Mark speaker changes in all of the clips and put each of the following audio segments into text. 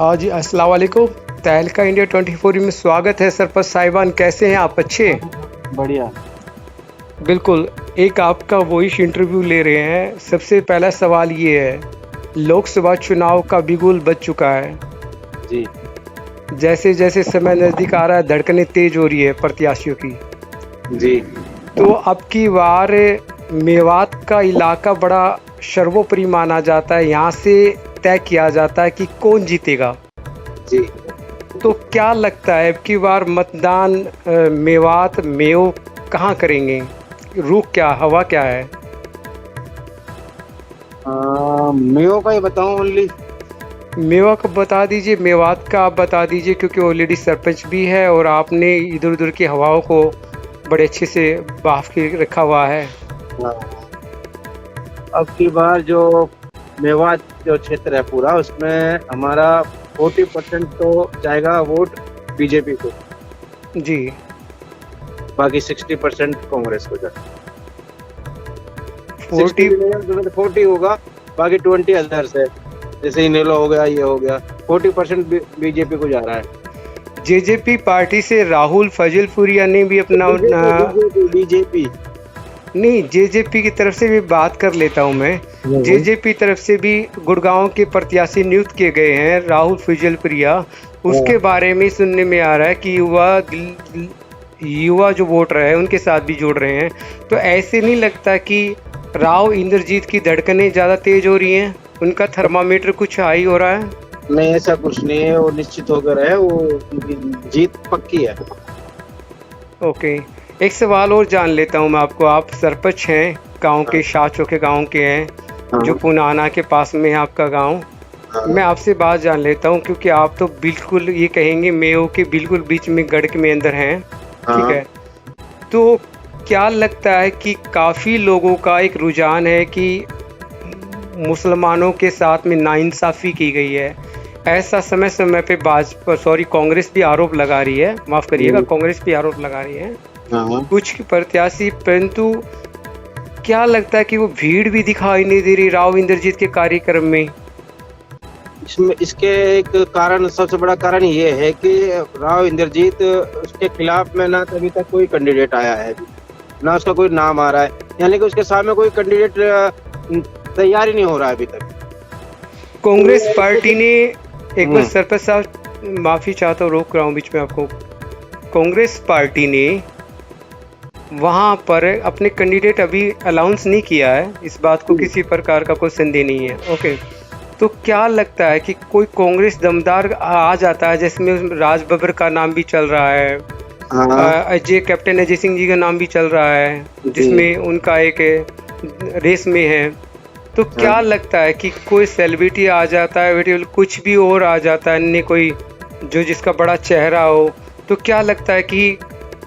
Speaker 1: हाँ जी, अस्सलाम वालेकुम। तहलका इंडिया 24 में स्वागत है। सरपंच साहिबान, कैसे हैं आप? अच्छे?
Speaker 2: बढ़िया।
Speaker 1: बिल्कुल। एक आपका वॉइस इंटरव्यू ले रहे हैं। सबसे पहला सवाल ये है, लोकसभा चुनाव का बिगुल बज चुका है।
Speaker 2: जी।
Speaker 1: जैसे जैसे समय नज़दीक आ रहा है, धड़कनें तेज हो रही है प्रत्याशियों की।
Speaker 2: जी।
Speaker 1: तो अब की बार मेवात का इलाका बड़ा सर्वोपरि माना जाता है। यहाँ से तय किया जाता है कि कौन जीतेगा।
Speaker 2: जी।
Speaker 1: तो क्या लगता है अब की बार मतदान मेवात मेयो कहाँ करेंगे? रुख क्या, हवा क्या है?
Speaker 2: मेयो का ही बताऊं ओनली?
Speaker 1: मेवा का बता दीजिए, मेवात का आप बता दीजिए, क्योंकि ऑलरेडी सरपंच भी है और आपने इधर उधर की हवाओं को बड़े अच्छे से बाफ के रखा हुआ है।
Speaker 2: अब की बार जो मेवात जो क्षेत्र है पूरा, उसमें हमारा 40% तो जाएगा वोट बीजेपी को,
Speaker 1: जी।
Speaker 2: बाकी 60% कांग्रेस को जाएगा। 40 होगा, बाकी 20 अदर्स है, जैसे इनेलो हो गया, ये हो गया। 40% बीजेपी को जा रहा है।
Speaker 1: जेजेपी पार्टी से राहुल फजलपुरिया ने भी अपना
Speaker 2: बीजेपी
Speaker 1: नहीं, जेजेपी की तरफ से भी बात कर लेता हूं मैं। जेजेपी तरफ से भी गुड़गांव के प्रत्याशी नियुक्त किए गए हैं, राहुल फजलपुरिया। उसके बारे में सुनने में आ रहा है कि युवा जो वोटर है उनके साथ भी जोड़ रहे हैं। तो ऐसे नहीं लगता कि राव इंद्रजीत की धड़कनें ज़्यादा तेज हो रही हैं, उनका थर्मामीटर कुछ हाई हो रहा है?
Speaker 2: नहीं, ऐसा कुछ नहीं है, वो निश्चित होकर है, वो जीत पक्की है।
Speaker 1: ओके, एक सवाल और जान लेता हूँ मैं आपको। आप सरपंच हैं, गांव के, शाहचो के गांव के हैं, जो पुनाना के पास में है आपका गांव। मैं आपसे बात जान लेता हूँ, क्योंकि आप तो बिल्कुल ये कहेंगे मेयो के बिल्कुल बीच में, गढ़ के अंदर हैं, ठीक है। तो क्या लगता है कि काफ़ी लोगों का एक रुझान है कि मुसलमानों के साथ में नाइंसाफ़ी की गई है। ऐसा समय समय पे कांग्रेस भी आरोप लगा रही है, माफ़ करिएगा, कांग्रेस भी आरोप लगा रही है कुछ प्रत्याशी। परंतु क्या लगता है कि वो भीड़ भी दिखाई नहीं दे रही राव इंद्रजीत के कार्यक्रम में?
Speaker 2: इसके एक कारण, सबसे बड़ा कारण ये है कि राव इंद्रजीत, उसके खिलाफ में ना अभी तक कोई कैंडिडेट आया है, ना उसका कोई नाम आ रहा है, यानी कि उसके सामने कोई कैंडिडेट तैयार ही नहीं हो रहा है अभी तक।
Speaker 1: कांग्रेस पार्टी ने एक बार, सरपंच साहब माफ़ी चाहता हूँ, रोक रहा हूँ बीच में आपको। कांग्रेस पार्टी ने वहाँ पर अपने कैंडिडेट अभी अनाउंस नहीं किया है, इस बात को किसी प्रकार का कोई संदेह नहीं है। ओके, तो क्या लगता है कि कोई कांग्रेस दमदार आ जाता है, जिसमें राज बब्बर का नाम भी चल रहा है, कैप्टन अजय सिंह जी का नाम भी चल रहा है, जिसमें उनका एक रेस में है। तो क्या लगता है कि कोई सेलिब्रिटी आ जाता है, कुछ भी और आ जाता है, अन्य कोई जो जिसका बड़ा चेहरा हो, तो क्या लगता है कि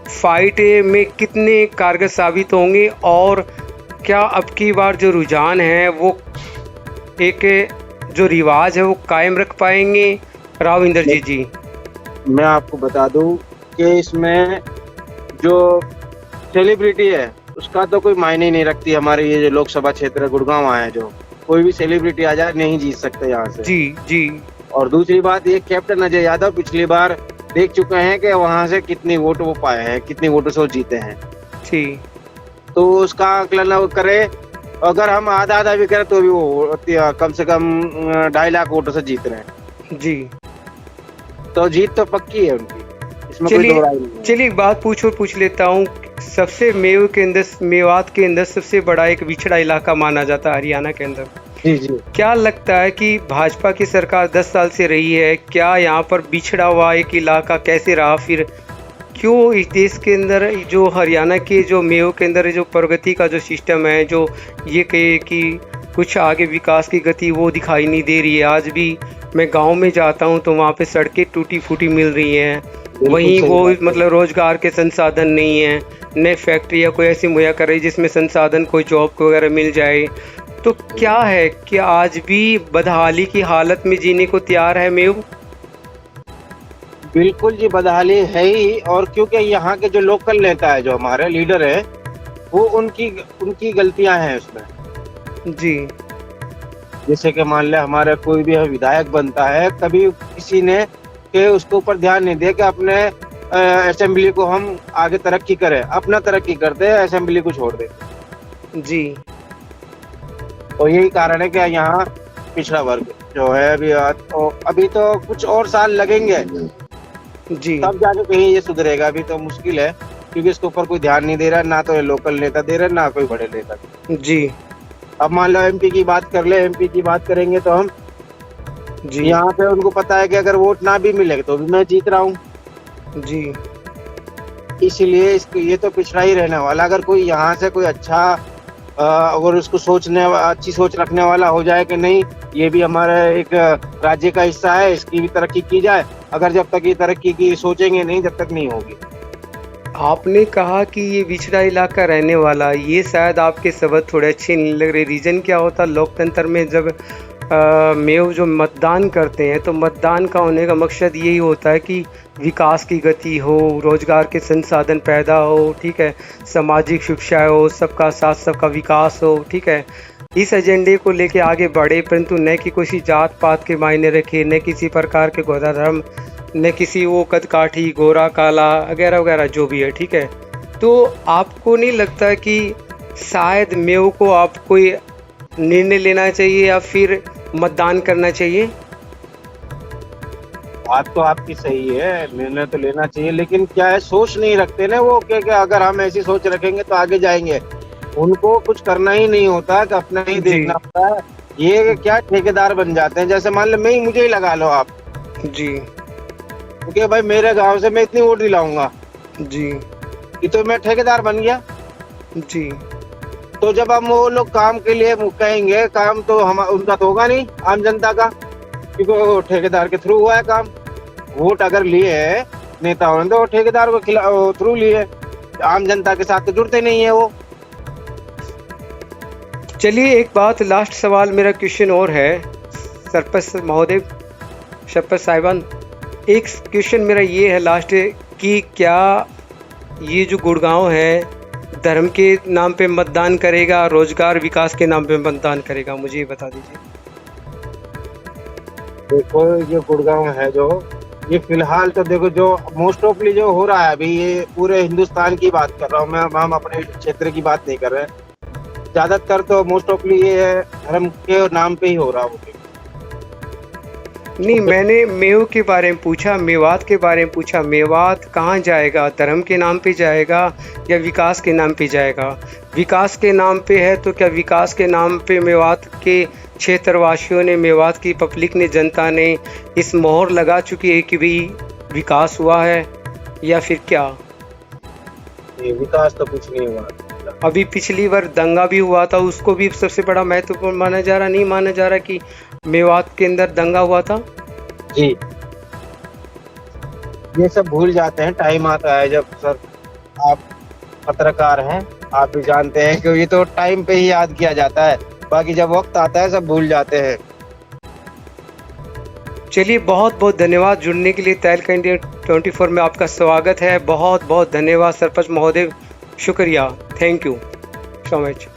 Speaker 1: फाइट में कितने कारगर साबित होंगे? और क्या अब की बार जो रुझान है, वो एक जो रिवाज है वो कायम रख पाएंगे राव इंद्रजीत जी? मैं
Speaker 2: आपको बता दूं कि इसमें जो सेलिब्रिटी है उसका तो कोई मायने नहीं रखती। हमारे ये जो लोकसभा क्षेत्र गुड़गांव है, जो कोई भी सेलिब्रिटी आ जाए नहीं जीत सकते यहाँ से। जी। और दूसरी बात, ये कैप्टन अजय यादव पिछली बार देख चुके हैं कि वहां से कितनी वोट वो पाए हैं, कितनी वोटों से वो जीते हैं। जी। तो उसका आकलन वो करे, अगर हम आधा भी करें तो भी वो कम से कम 2.5 लाख वोटों से जीत रहे हैं। जी। तो जीत तो पक्की है उनकी, इसमें कोई दो राय नहीं है। चलिए एक बात पूछ लेता हूँ। सबसे मेवात के अंदर सबसे बड़ा एक बिछड़ा इलाका माना जाता है हरियाणा के अंदर। जी। क्या लगता है कि भाजपा की सरकार 10 साल से रही है, क्या यहाँ पर बिछड़ा हुआ एक इलाका कैसे रहा? फिर क्यों इस देश के अंदर, जो हरियाणा के जो मेयो के अंदर जो प्रगति का जो सिस्टम है, जो ये कहे कि कुछ आगे विकास की गति, वो दिखाई नहीं दे रही है? आज भी मैं गांव में जाता हूं तो वहाँ पे सड़कें टूटी फूटी मिल रही हैं, वहीं वो मतलब रोजगार के संसाधन नहीं है, नए फैक्ट्री या कोई ऐसी मुहैया कर रही जिसमें संसाधन, कोई जॉब वगैरह मिल जाए। तो क्या है कि आज भी बदहाली की हालत में जीने को तैयार है मेयो? बिल्कुल जी, बदहाली है ही। और क्योंकि यहाँ के जो लोकल नेता है, जो हमारे लीडर है, वो उनकी गलतियां हैं उसमें। जी। जैसे कि मान ले हमारे कोई भी विधायक बनता है, कभी किसी ने के उसके ऊपर ध्यान नहीं दिया कि अपने असेंबली को हम आगे तरक्की करें, अपना तरक्की करते हैं, असेंबली को छोड़ देते।
Speaker 1: जी।
Speaker 2: तो यही कारण है कि यहाँ पिछड़ा वर्ग जो है अभी तो कुछ और साल लगेंगे
Speaker 1: जी।
Speaker 2: तब जाके कहीं ये सुधरेगा। अभी तो मुश्किल है क्योंकि इसके ऊपर कोई ध्यान नहीं दे रहा, ना तो ये लोकल नेता दे रहे, ना कोई बड़े नेता।
Speaker 1: जी।
Speaker 2: अब मान लो एमपी की बात कर ले, एमपी की बात करेंगे तो हम
Speaker 1: जी।
Speaker 2: यहाँ पे उनको पता है कि अगर वोट ना भी मिले तो भी मैं जीत रहा हूँ,
Speaker 1: जी।
Speaker 2: इसीलिए इसको ये तो पिछड़ा ही रहने वाला। अगर कोई यहाँ से कोई अच्छा अगर उसको अच्छी सोच रखने वाला हो जाए कि नहीं ये भी हमारा एक राज्य का हिस्सा है, इसकी भी तरक्की की जाए, अगर जब तक ये तरक्की की सोचेंगे नहीं जब तक नहीं होगी।
Speaker 1: आपने कहा कि ये पिछड़ा इलाका रहने वाला, ये शायद आपके शब्द थोड़े अच्छे नहीं लग रहे। रीज़न क्या होता लोकतंत्र में जब मेव जो मतदान करते हैं तो मतदान का होने का मकसद यही होता है कि विकास की गति हो, रोजगार के संसाधन पैदा हो, ठीक है, सामाजिक शिक्षा हो, सबका साथ सबका विकास हो, ठीक है, इस एजेंडे को लेके आगे बढ़े, परंतु न कि किसी जात पात के मायने रखे, न किसी प्रकार के गोदा धर्म, न किसी वो कदकाठी गोरा काला वगैरह वगैरह जो भी है, ठीक है। तो आपको नहीं लगता कि शायद मेव को आप कोई निर्णय लेना चाहिए या फिर मतदान करना चाहिए?
Speaker 2: बात तो आपकी सही है, निर्णय तो लेना चाहिए, लेकिन क्या है सोच नहीं रखते ना वो कि अगर हम ऐसी सोच रखेंगे तो आगे जाएंगे। उनको कुछ करना ही नहीं होता कि अपना ही देखना होता है। ये क्या ठेकेदार बन जाते हैं, जैसे मान लो मुझे ही लगा लो आप
Speaker 1: जी।
Speaker 2: क्योंकि भाई मेरे गांव से मैं इतनी वोट दिलाऊंगा
Speaker 1: जी।
Speaker 2: ये तो मैं ठेकेदार बन गया।
Speaker 1: जी।
Speaker 2: तो जब हम वो लोग काम के लिए कहेंगे, काम तो हम उनका तो होगा नहीं, आम जनता का, क्योंकि वो ठेकेदार के थ्रू हुआ है काम। वोट अगर लिए है नेताओं ने तो ठेकेदार को थ्रू लिए, आम जनता के साथ तो जुड़ते नहीं है वो।
Speaker 1: चलिए एक बात, लास्ट सवाल मेरा क्वेश्चन और है सरपंच महोदय, सरपंच साहिबान, एक क्वेश्चन मेरा ये है लास्ट कि क्या ये जो गुड़गांव है धर्म के नाम पे मतदान करेगा, रोजगार विकास के नाम पे मतदान करेगा, मुझे ये बता दीजिए। देखो
Speaker 2: ये गुड़गांव है जो ये फिलहाल तो देखो जो मोस्ट ऑफली जो हो रहा है अभी, ये पूरे हिंदुस्तान की बात कर रहा हूँ मैं, हम अपने क्षेत्र की बात नहीं कर रहे हैं। ज्यादातर तो मोस्ट ऑफली ये धर्म के नाम पे ही हो रहा है। नहीं, मैंने मेव के बारे में पूछा, मेवात के बारे में पूछा। मेवात कहाँ जाएगा, धर्म के नाम पे जाएगा या विकास के नाम पे जाएगा? विकास के नाम पे है तो क्या विकास के नाम पे मेवात के क्षेत्रवासियों ने, मेवात की पब्लिक ने, जनता ने इस मोहर लगा चुकी है कि भाई विकास हुआ है, या फिर क्या? विकास तो कुछ नहीं हुआ। अभी पिछली बार दंगा भी हुआ था, उसको भी सबसे बड़ा महत्वपूर्ण माना जा रहा, नहीं माना जा रहा कि मेवात के अंदर दंगा हुआ था? जी, ये सब भूल जाते हैं, टाइम आता है जब सर आप पत्रकार हैं, आप भी जानते हैं कि ये तो टाइम पे ही याद किया जाता है, बाकी जब वक्त आता है सब भूल जाते हैं। चलिए बहुत बहुत धन्यवाद जुड़ने के लिए। तहलका इंडिया 24 में आपका स्वागत है। बहुत बहुत धन्यवाद सरपंच महोदय, शुक्रिया, थैंक यू सो मच।